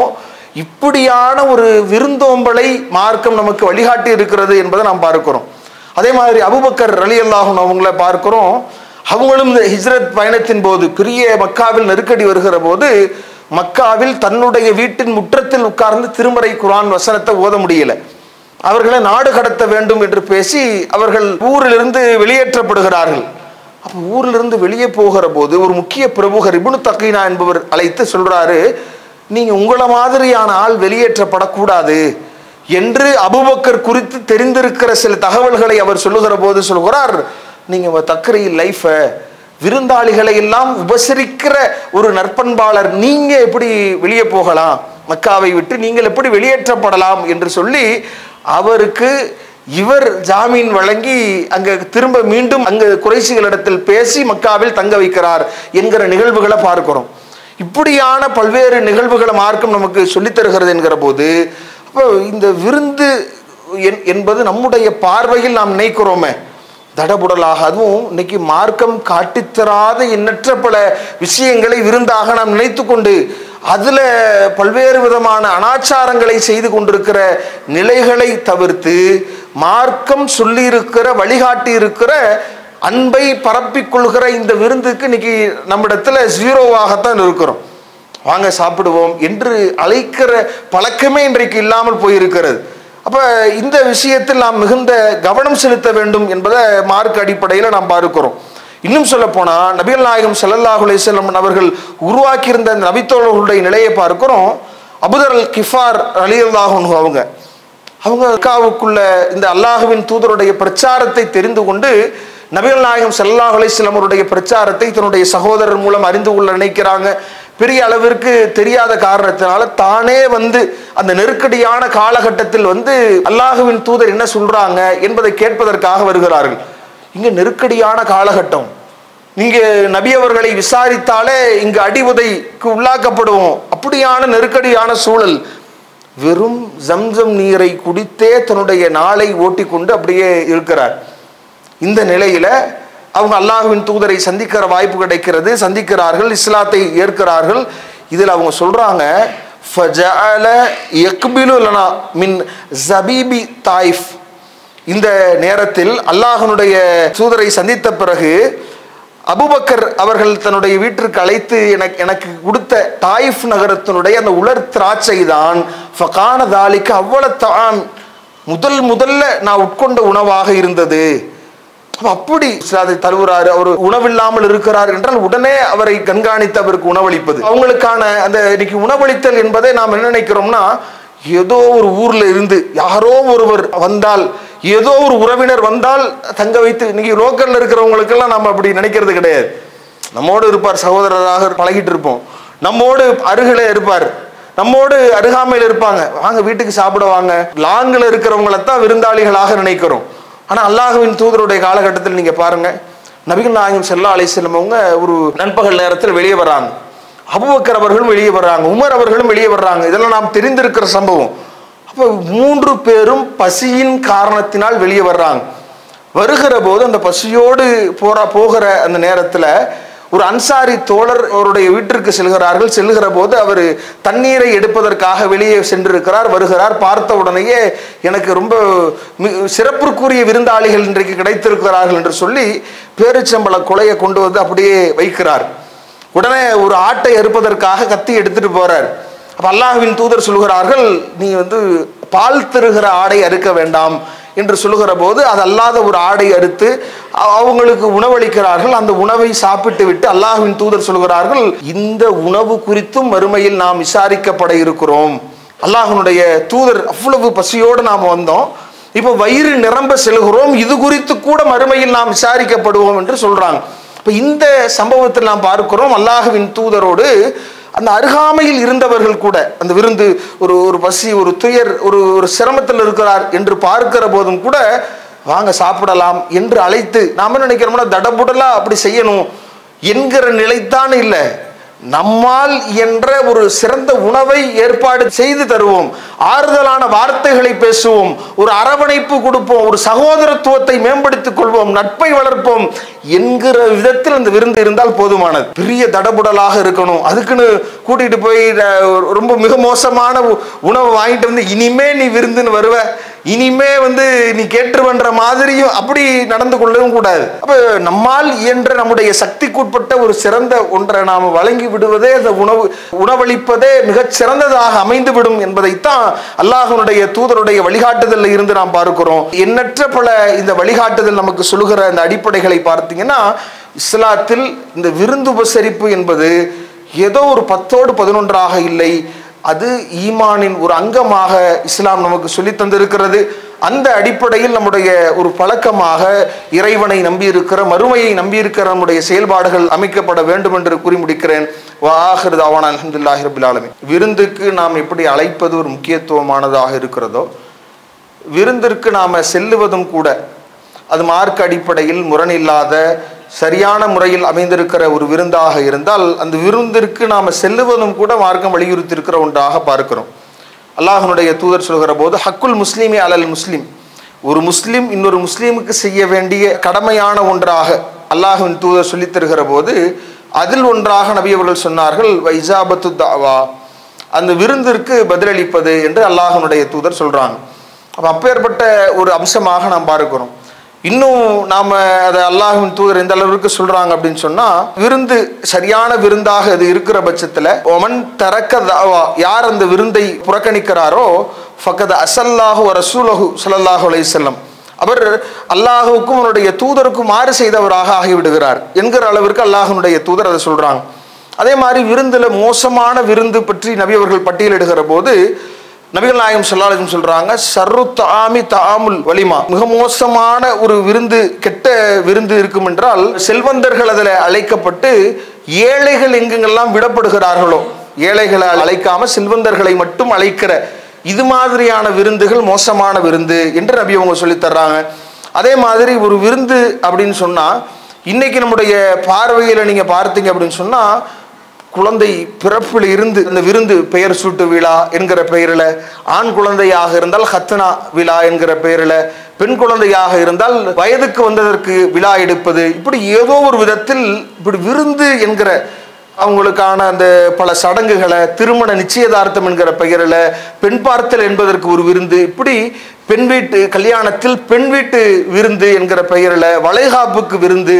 இப்படியான ஒரு விருந்தோம்பலை மார்க்கம் நமக்கு வழிகாட்டி இருக்கிறது என்பதை நாம் பார்க்கிறோம். அதே மாதிரி அபூபக்கர் ரலியல்லாஹு அன்ஹு அவங்கள பார்க்கிறோம். அவங்களும் இந்த ஹிஜ்ரத் பயணத்தின் போது பெரிய மக்காவில் நெருக்கடி வருகிற போது மக்காவில் தன்னுடைய வீட்டின் முற்றத்தில் உட்கார்ந்து திருமறை குர்ஆன் வசனத்தை ஓத முடியல. அவர்களை நாடு கடத்த வேண்டும் என்று பேசி அவர்கள் ஊரிலிருந்து வெளியேற்றப்படுகிறார்கள். அப்போ ஊரிலிருந்து வெளியே போகிற போது ஒரு முக்கிய பிரமுகர் இப்னு தகீனா என்பவர் அழைத்து சொல்றாரு, நீங்க உங்களை மாதிரியான ஆள் வெளியேற்றப்படக்கூடாது என்று அபூபக்கர் குறித்து தெரிந்திருக்கிற சில தகவல்களை அவர் சொல்லுகிற போது சொல்கிறார், நீங்க தக்ரீல் லைஃப, விருந்தாளிகளை எல்லாம் உபசரிக்கிற ஒரு நற்பண்பாளர் நீங்க எப்படி வெளியே போகலாம், மக்காவை விட்டு நீங்கள் எப்படி வெளியேற்றப்படலாம் என்று சொல்லி அவருக்கு இவர் ஜாமீன் வழங்கி அங்க திரும்ப மீண்டும் அங்கு குறைஷிகளிடத்தில் பேசி மக்காவில் தங்க வைக்கிறார் என்கிற நிகழ்வுகளை பார்க்கிறோம். இப்படியான பல்வேறு நிகழ்வுகளை மார்க்கம் நமக்கு சொல்லித் தருகிறது என்கிற போது இந்த விருந்து என்பது நம்முடைய பார்வையில் நாம் நினைக்கிறோமே தடபுடலாக, அதுவும் இன்னைக்கு மார்க்கம் காட்டித்தராத எண்ணற்ற பல விஷயங்களை விருந்தாக நாம் நினைத்து கொண்டு அதுல பல்வேறு விதமான அனாச்சாரங்களை செய்து கொண்டிருக்கிற நிலைகளை தவிர்த்து மார்க்கம் சொல்லி இருக்கிற வழிகாட்டி இருக்கிற அன்பை பரப்பிக் கொள்கிற இந்த விருந்துக்கு இன்னைக்கு நம்மிடத்துல ஜீரோவாகத்தான் இருக்கிறோம். வாங்க சாப்பிடுவோம் என்று அழைக்கிற பழக்கமே இன்றைக்கு இல்லாமல் போயிருக்கிறது. அப்ப இந்த விஷயத்தில் நாம் மிகுந்த கவனம் செலுத்த வேண்டும் என்பதை மார்க் அடிப்படையில் நாம் பார்க்கிறோம். இன்னும் சொல்ல போனா நபிகள் நாயகம் ஸல்லல்லாஹு அலைஹி வஸல்லம் அவர்கள் உருவாக்கியிருந்த இந்த நபித்தோழர்களுடைய நிலையை பார்க்கிறோம். அபூதர் அல் கிஃபார் ரலியல்லாஹு அன்ஹு அவங்க மக்காவுக்குள்ள இந்த அல்லாஹுவின் தூதருடைய பிரச்சாரத்தை தெரிந்து கொண்டு நபிகள் நாயகம் ஸல்லல்லாஹு அலைஹி வஸல்லம் அவருடைய பிரச்சாரத்தை தன்னுடைய சகோதரர் மூலம் அறிந்து கொள்ள நினைக்கிறாங்க. பெரிய அளவிற்கு தெரியாத காரணத்தினால தானே அந்த நெருக்கடியான காலகட்டத்தில் அல்லாஹுவின் தூதர் என்ன சொல்றாங்க என்பதை கேட்பதற்காக வருகிறார்கள். இங்க நெருக்கடியான காலகட்டம், நீங்க நபி அவர்களை விசாரித்தாலே இங்கு அடி உதைக்கு உள்ளாக்கப்படுவோம், அப்படியான நெருக்கடியான சூழல். வெறும் ஜம்சம் நீரை குடித்தே தன்னுடைய நாளை ஓட்டி கொண்டு அப்படியே இருக்கிறார். இந்த நிலையில அவங்க அல்லாஹ்வின் தூதரை சந்திக்கிற வாய்ப்பு கிடைக்கிறது, சந்திக்கிறார்கள், இஸ்லாத்தை ஏற்கிறார்கள். இதில் அவங்க சொல்றாங்க, ஃபஜஅல யக்பிலு லனா மின் ஜபீபி தாயிஃப். இந்த நேரத்தில் அல்லாஹ்வுடைய தூதரை சந்தித்த பிறகு அபூபக்கர் அவர்கள் தன்னுடைய வீட்டிற்கு அழைத்து எனக்கு கொடுத்த தாயிஃப் நகரத்தினுடைய அந்த உலர் திராட்சை தான் ஃபகான தாலிக அவ்வள தாம், முதல்ல நான் உட்கொண்ட உணவாக இருந்தது. அப்படி அதை தருகிறாரு. அவர் உணவில்லாமல் இருக்கிறார் என்றால் உடனே அவரை கண்காணித்து அவருக்கு உணவளிப்பது, அவங்களுக்கான அந்த இன்னைக்கு உணவளித்தல் என்பதை நாம் என்ன நினைக்கிறோம்னா, ஏதோ ஒரு ஊர்ல இருந்து யாரோ ஒருவர் வந்தால், ஏதோ ஒரு உறவினர் வந்தால் தங்க வைத்து, இன்னைக்கு லோக்கல்ல இருக்கிறவங்களுக்கெல்லாம் நம்ம அப்படி நினைக்கிறது கிடையாது. நம்மோடு இருப்பார், சகோதரராக பழகிட்டு இருப்போம், நம்மோடு அருகில இருப்பார், நம்மோடு அருகாமையில் இருப்பாங்க, வாங்க வீட்டுக்கு சாப்பிட வாங்க. லாங்கில் இருக்கிறவங்களைத்தான் விருந்தாளிகளாக நினைக்கிறோம். ஆனா அல்லாஹ்வின் தூதருடைய காலகட்டத்தில் நீங்க பாருங்க, நபிகள் நாயகம் ஸல்லல்லாஹு அலைஹி வஸல்லம் அவங்க ஒரு நண்பகல் நேரத்தில் வெளியே வர்றாங்க, அபூபக்கர் அவர்களும் வெளியே வர்றாங்க, உமர் அவர்களும் வெளியே வர்றாங்க. இதெல்லாம் நாம் தெரிந்திருக்கிற சம்பவம். அப்போ 3 பேரும் பசியின் காரணத்தினால் வெளியே வர்றாங்க. வருகிற போது அந்த பசியோடு போகிற அந்த நேரத்தில் ஒரு அன்சாரி தோழர் அவருடைய வீட்டிற்கு செல்கிறார்கள். செல்கிற போது அவர் தண்ணீரை எடுப்பதற்காக வெளியே சென்றிருக்கிறார். வருகிறார், பார்த்த உடனேயே எனக்கு ரொம்ப சிறப்புக்குரிய விருந்தாளிகள் இன்றைக்கு கிடைத்திருக்கிறார்கள் என்று சொல்லி பேரிச்சம்பள கொலையை கொண்டு வந்து அப்படியே வைக்கிறார். உடனே ஒரு ஆட்டை அறுப்பதற்காக கத்தி எடுத்துட்டு போறார். அப்ப அல்லாஹ்வின் தூதர் சொல்கிறார்கள், நீ பால் தருகிற ஆடை அறுக்க வேண்டாம் என்று சொல்லுகிற போது அது அல்லாத ஒரு ஆடை அறுத்து அவங்களுக்கு உணவளிக்கிறார்கள். அந்த உணவை சாப்பிட்டு விட்டு அல்லாஹ்வின் தூதர் சொல்கிறார்கள், இந்த உணவு குறித்தும் மறுமையில் நாம் விசாரிக்கப்பட இருக்கிறோம். அல்லாஹ்வுடைய தூதர், அவ்வளவு பசியோடு நாம் வந்தோம், இப்போ வயிறு நிரம்ப செல்கிறோம், இது குறித்து கூட மறுமையில் நாம் விசாரிக்கப்படுவோம் என்று சொல்றாங்க. இப்போ இந்த சம்பவத்தில் நாம் பார்க்கிறோம், அல்லாஹ்வின் தூதரோடு அந்த அருகாமையில் இருந்தவர்கள் கூட அந்த விருந்து ஒரு பசி, ஒரு துயர், ஒரு சிரமத்தில் இருக்கிறார் என்று பார்க்கிற போதும் கூட வாங்க சாப்பிடலாம் என்று அழைத்து, நாம நினைக்கிறோம்னா தடபுடலா அப்படி செய்யணும் என்கிற நிலைத்தான் இல்லை, நம்மால் என்ற ஒரு சிறந்த உணவை ஏற்பாடு செய்து தருவோம், ஆறுதலான வார்த்தைகளை பேசுவோம், ஒரு அரவணைப்பு கொடுப்போம், ஒரு சகோதரத்துவத்தை மேம்படுத்திக் கொள்வோம், நட்பை வளர்ப்போம் என்கிற விதத்தில் அந்த விருந்து இருந்தால் போதுமானது. பெரிய தடபுடலாக இருக்கணும், அதுக்குன்னு கூட்டிட்டு போய் ரொம்ப மிக மோசமான உணவை வாங்கிட்டு வந்து இனிமே நீ விருந்துன்னு வருவ, இனிமே நீ கேட்டுருவன்ற மாதிரியும் அப்படி நடந்து கொள்ளவும் கூடாது. அப்ப நம்மால் இயன்ற நம்முடைய சக்திக்குட்பட்ட ஒரு சிறந்த ஒன்றை நாம் வழங்கி விடுவதே, அந்த உணவளிப்பதே மிகச் சிறந்ததாக அமைந்து விடும் என்பதைத்தான் அல்லாஹ்வுடைய தூதருடைய வழிகாட்டுதலில் இருந்து நாம் பார்க்கிறோம். எண்ணற்ற பல இந்த வழிகாட்டுதல் நமக்கு சொல்லுகிற அந்த அடிப்படைகளை பார்த்தீங்கன்னா, இஸ்லாத்தில் இந்த விருந்து உபசரிப்பு என்பது ஏதோ ஒரு 10ஓடு 11ஆக இல்லை, அது ஈமானின் ஒரு அங்கமாக இஸ்லாம் நமக்கு சொல்லி தந்திருக்கிறது. அந்த அடிப்படையில் நம்முடைய ஒரு பழக்கமாக இறைவனை நம்பியிருக்கிற, மறுமையை நம்பியிருக்கிற நம்முடைய செயல்பாடுகள் அமைக்கப்பட வேண்டும் என்று கூறி முடிக்கிறேன். வாஹிரு தஅவானா அல்ஹம்துலில்லாஹி ரப்பில் ஆலமீன். விருந்துக்கு நாம் எப்படி அழைப்பது ஒரு முக்கியத்துவமானதாக இருக்கிறதோ, விருந்திற்கு நாம் செல்லுவதும் கூட அது மார்க்க அடிப்படையில் முரணில்லாத சரியான முறையில் அமைந்திருக்கிற ஒரு விருந்தாக இருந்தால் அந்த விருந்திற்கு நாம் செல்லுவதும் கூட மார்க்கம் வலியுறுத்தியிருக்கிற ஒன்றாக பார்க்கிறோம். அல்லாஹ்வுடைய தூதர் சொல்கிற போது, ஹக்குல் முஸ்லிமி அலல் முஸ்லிம், ஒரு முஸ்லிம் இன்னொரு முஸ்லீமுக்கு செய்ய வேண்டிய கடமையான ஒன்றாக அல்லாஹ்வின் தூதர் சொல்லித் தருகிற போது அதில் ஒன்றாக நபி அவர்கள் சொன்னார்கள், வைஜாபத்து தாவா, அந்த விருந்திற்கு பதிலளிப்பது என்று அல்லாஹ்வுடைய தூதர் சொல்றாங்க. அப்பேற்பட்ட ஒரு அம்சமாக நாம் பார்க்கிறோம். இன்னும் நாம அதை அல்லாஹ்வின் தூதர் எந்த அளவிற்கு சொல்றாங்க அப்படின்னு சொன்னா, விருந்து சரியான விருந்தாக அது இருக்கிற பட்சத்துல ஒமன் தரக்க தாவா, யார் அந்த விருந்தை புறக்கணிக்கிறாரோ ஃபக்கத் அஸல்லாஹு வ ரசூலுஹு ஸல்லல்லாஹு அலைஹி வஸல்லம், அவர் அல்லாஹுக்கும் அவருடைய தூதருக்கும் மாறு செய்தவராக ஆகிவிடுகிறார் என்கிற அளவிற்கு அல்லாஹ்வுடைய தூதர் அதை சொல்றாங்க. அதே மாதிரி விருந்துல மோசமான விருந்து பற்றி நபி அவர்கள் பட்டியலிடுகிற போது நபிகள் நாயகம் ஸல்லல்லாஹு அலைஹி வஸல்லம் சொல்றாங்க, ஷர்ரு தஆமி தஆமுல் வலிமா, மிக மோசமான ஒரு விருந்து, கெட்ட விருந்து இருக்கும் என்றால் செல்வந்தர்கள் அதில் அழைக்கப்பட்டு ஏழைகள் எங்கெங்கெல்லாம் விடப்படுகிறார்களோ, ஏழைகளை அழைக்காம செல்வந்தர்களை மட்டும் அழைக்கிற இது மாதிரியான விருந்துகள் மோசமான விருந்து என்று நபி அவங்க சொல்லி தர்றாங்க. அதே மாதிரி ஒரு விருந்து அப்படின்னு சொன்னா, இன்னைக்கு நம்முடைய பார்வையில நீங்க பார்த்தீங்க அப்படின்னு சொன்னா, குழந்தை பிறப்பில் இருந்து இந்த விருந்து பெயர் சூட்டு விழா என்கிற பெயரில், ஆண் குழந்தையாக இருந்தால் ஹத்னா விழா என்கிற பெயரில், பெண் குழந்தையாக இருந்தால் வயதுக்கு வந்ததற்கு விழா எடுப்பது, இப்படி ஏதோ ஒரு விதத்தில் இப்படி விருந்து என்கிற அவங்களுக்கான அந்த பல சடங்குகளை, திருமண நிச்சயதார்த்தம் என்கிற பெயரில், பெண் பார்த்தல் என்பதற்கு ஒரு விருந்து, இப்படி பெண் வீட்டு கல்யாணத்தில் பெண் வீட்டு விருந்து என்கிற பெயரில், வளைகாப்புக்கு விருந்து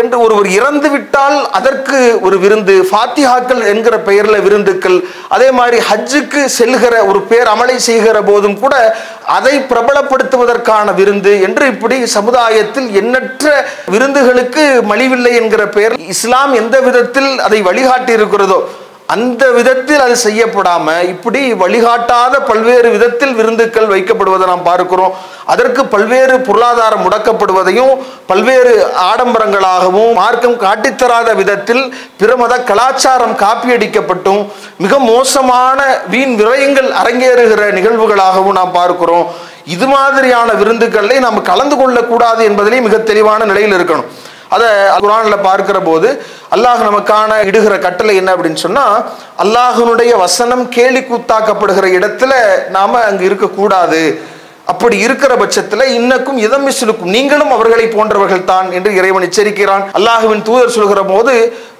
என்று ஒருவர் இறந்து விட்டால் அதற்கு ஒரு விருந்து, ஃபாத்திஹாக்கள் என்கிற பெயரில் விருந்துக்கள், அதே மாதிரி ஹஜ்ஜுக்கு செல்கிற ஒரு பேர் அமலை செய்கிற போதும் கூட அதை பிரபலப்படுத்துவதற்கான விருந்து என்று இப்படி சமுதாயத்தில் எண்ணற்ற விருந்துகளுக்கு மலிவில்லை என்கிற பெயர் இஸ்லாம் எந்த விதத்தில் அதை வழிகாட்டி இருக்கிறதோ அந்த விதத்தில் அது செய்யப்படாம இப்படி வழிகாட்டாத பல்வேறு விதத்தில் விருந்துக்கள் வைக்கப்படுவதை நாம் பார்க்கிறோம். அதற்கு பல்வேறு பொருளாதாரம் முடக்கப்படுவதையும், பல்வேறு ஆடம்பரங்களாகவும், மார்க்கம் காட்டித்தராத விதத்தில் பிரமத கலாச்சாரம் காப்பியடிக்கப்பட்டும் மிக மோசமான வீண் விரயங்கள் அரங்கேறுகிற நிகழ்வுகளாகவும் நாம் பார்க்கிறோம். இது மாதிரியான விருந்துக்களை நாம் கலந்து கொள்ளக்கூடாது என்பதிலே மிக தெளிவான நிலையில் இருக்கணும். அதை குர்ஆன்ல பார்க்கிற போது அல்லாஹ் நமக்கான இடுகிற கட்டளை என்ன அப்படின்னு சொன்னா, அல்லாஹ்வுடைய வசனம் கேலி கூத்தாக்கப்படுகிற இடத்துல நாம அங்கு இருக்கக்கூடாது. அப்படி இருக்கிற பட்சத்துல இன்னக்கும் இதமிஸ்லுக்கும், நீங்களும் அவர்களை போன்றவர்கள் தான் என்று இறைவன் எச்சரிக்கிறான். அல்லாஹ்வின் தூதர் சொல்கிற போது,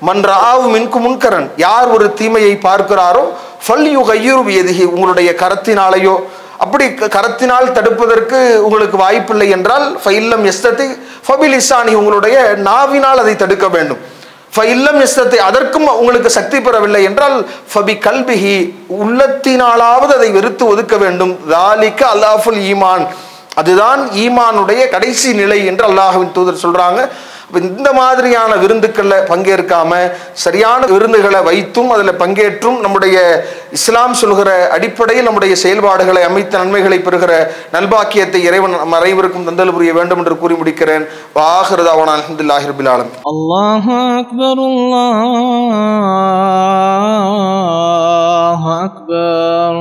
மன் ரஆவு மின்கும் முன்கரன், யார் ஒரு தீமையை பார்க்கிறாரோ ஃபல்யுகையிரு பியதிஹி, உங்களுடைய கரத்தினாலேயோ, அப்படி கரத்தினால் தடுப்பதற்கு உங்களுக்கு வாய்ப்பில்லை என்றால் ஃபைல்லம் எஸ்ததி ஃபபிலிசானி, உங்களுடைய நாவினால் அதை தடுக்க வேண்டும். ஃபைல்லம் எஸ்ததி, அதற்கும் உங்களுக்கு சக்தி பெறவில்லை என்றால் ஃபபி கல்பிஹி, உள்ளத்தினாலாவது அதை வெறுத்து ஒதுக்க வேண்டும். தாலிக அல்லாஃபுல் ஈமான், அதுதான் ஈமானுடைய கடைசி நிலை என்று அல்லாஹ்வின் தூதர் சொல்றாங்க. இந்த மாதிரியான விருந்துக்களை பங்கேற்காம சரியான விருந்துகளை வைத்தும் அதில் பங்கேற்றும் நம்முடைய இஸ்லாம் சொல்கிற அடிப்படையில் நம்முடைய செயல்பாடுகளை அமைத்த நன்மைகளை பெறுகிற நல்பாக்கியத்தை இறைவன் நம் அனைவருக்கும் தந்தல் புரிய வேண்டும் என்று கூறி முடிக்கிறேன். வாஹிரு தஅவானா அல்ஹம்துலில்லாஹி ரப்பில் ஆலமீன். அல்லாஹு அக்பர், அல்லாஹு அக்பர்.